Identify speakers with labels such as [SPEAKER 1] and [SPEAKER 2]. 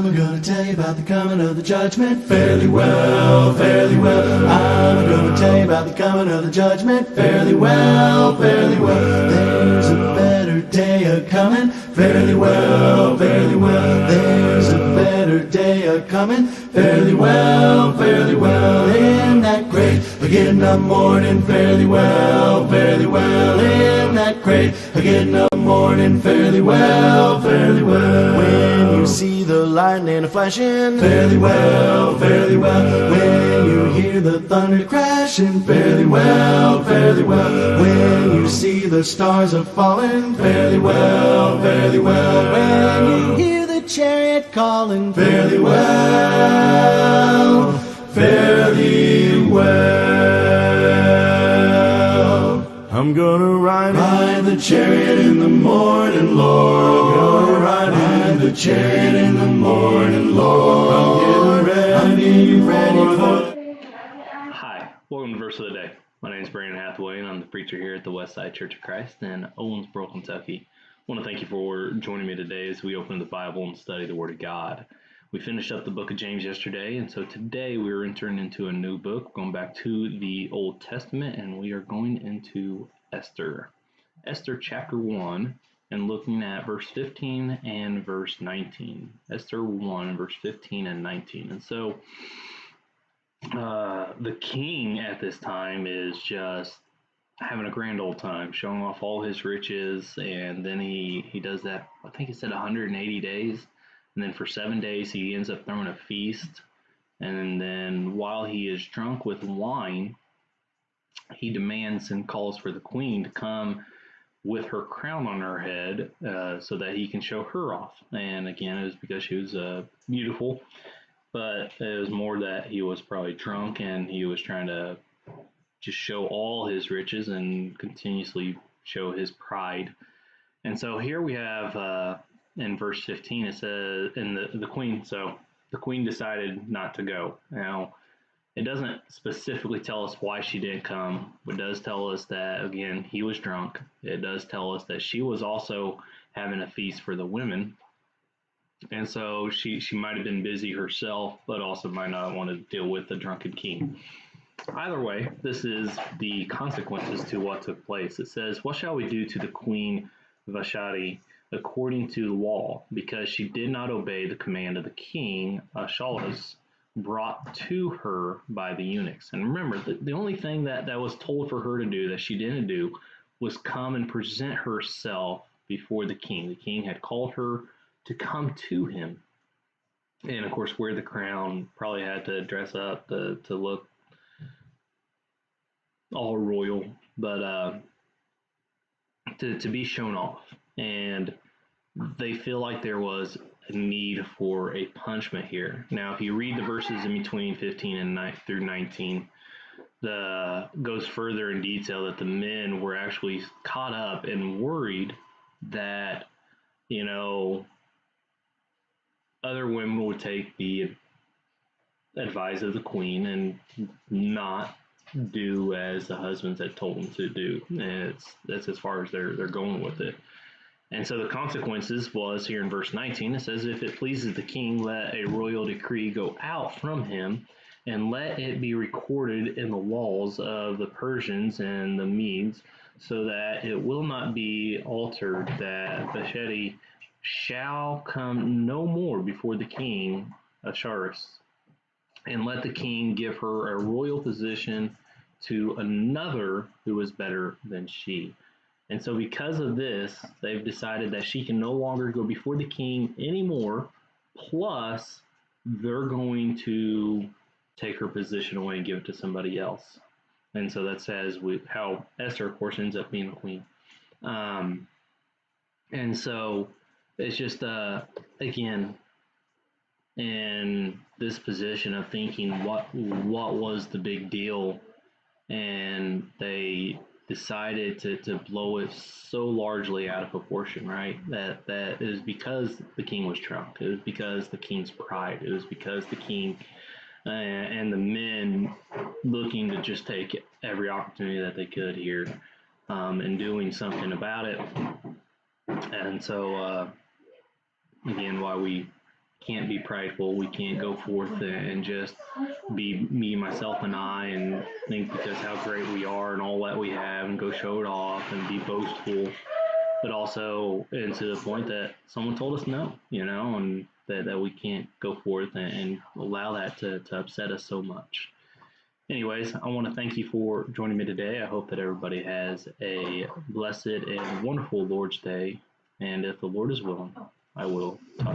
[SPEAKER 1] I'm gonna tell you about the coming of the judgment fairly well, fairly well. I'm gonna tell you about the coming of the judgment fairly well, fairly well. There's a better day a-coming fairly well, fairly well. There's a better day a-coming fairly well, fairly well. In that great getting up morning fairly well, fairly well. In that great getting up morning fairly well, fairly well. When you see the lightning flashing fairly well, fairly well. When you hear the thunder crashing fairly well, fairly well. When you see the stars a-falling fairly well, fairly well. When you hear the chariot calling fairly well, fairly well. I'm gonna ride the chariot in the morning, Lord. I'm gonna ride the chariot in the morning, Lord. I'm getting ready for.
[SPEAKER 2] Hi, welcome to Verse of the Day. My name is Brandon Hathaway, and I'm the preacher here at the Westside Church of Christ in Owensboro, Kentucky. I want to thank you for joining me today as we open the Bible and study the Word of God. We finished up the book of James yesterday, and so today we're entering into a new book, going back to the Old Testament, and we are going into Esther. Esther chapter 1, and looking at verse 15 and verse 19. Esther 1, verse 15 and 19. And so the king at this time is just having a grand old time, showing off all his riches, and then he does that, I think he said 180 days. And then for 7 days, he ends up throwing a feast. And then while he is drunk with wine, he demands and calls for the queen to come with her crown on her head so that he can show her off. And again, it was because she was beautiful, but it was more that he was probably drunk and he was trying to just show all his riches and continuously show his pride. And so here we have in verse 15, it says, and the queen decided not to go. Now, it doesn't specifically tell us why she didn't come, but it does tell us that, again, he was drunk. It does tell us that she was also having a feast for the women. And so she might have been busy herself, but also might not want to deal with the drunken king. Either way, this is the consequences to what took place. It says, "What shall we do to the queen Vashti according to the law? Because she did not obey the command of the king, Ahasuerus brought to her by the eunuchs." And remember, the only thing that was told for her to do that she didn't do was come and present herself before the king. The king had called her to come to him. And of course, wear the crown, probably had to dress up to look all royal, but to be shown off. And they feel like there was a need for a punishment here. Now, if you read the verses in between 15 and 9 through 19, goes further in detail that the men were actually caught up and worried that, other women would take the advice of the queen and not do as the husbands had told them to do. And that's as far as they're going with it. And so the consequences was here in verse 19, it says, "If it pleases the king, let a royal decree go out from him, and let it be recorded in the laws of the Persians and the Medes, so that it will not be altered, that Vashti shall come no more before the king Ahasuerus. And let the king give her a royal position to another who is better than she." And so because of this, they've decided that she can no longer go before the king anymore, plus they're going to take her position away and give it to somebody else. And so that says how Esther, of course, ends up being the queen. And so it's just, again, in this position of thinking what was the big deal, and they decided to blow it so largely out of proportion, right? That it was because the king was drunk. It was because the king's pride. It was because the king and the men looking to just take every opportunity that they could here and doing something about it. And so, again, why we can't be prideful. We can't go forth and just be me, myself, and I, and think because how great we are and all that we have, and go show it off and be boastful. But also, and to the point that someone told us no, and that we can't go forth and allow that to upset us so much. Anyways, I want to thank you for joining me today. I hope that everybody has a blessed and wonderful Lord's Day. And if the Lord is willing, I will talk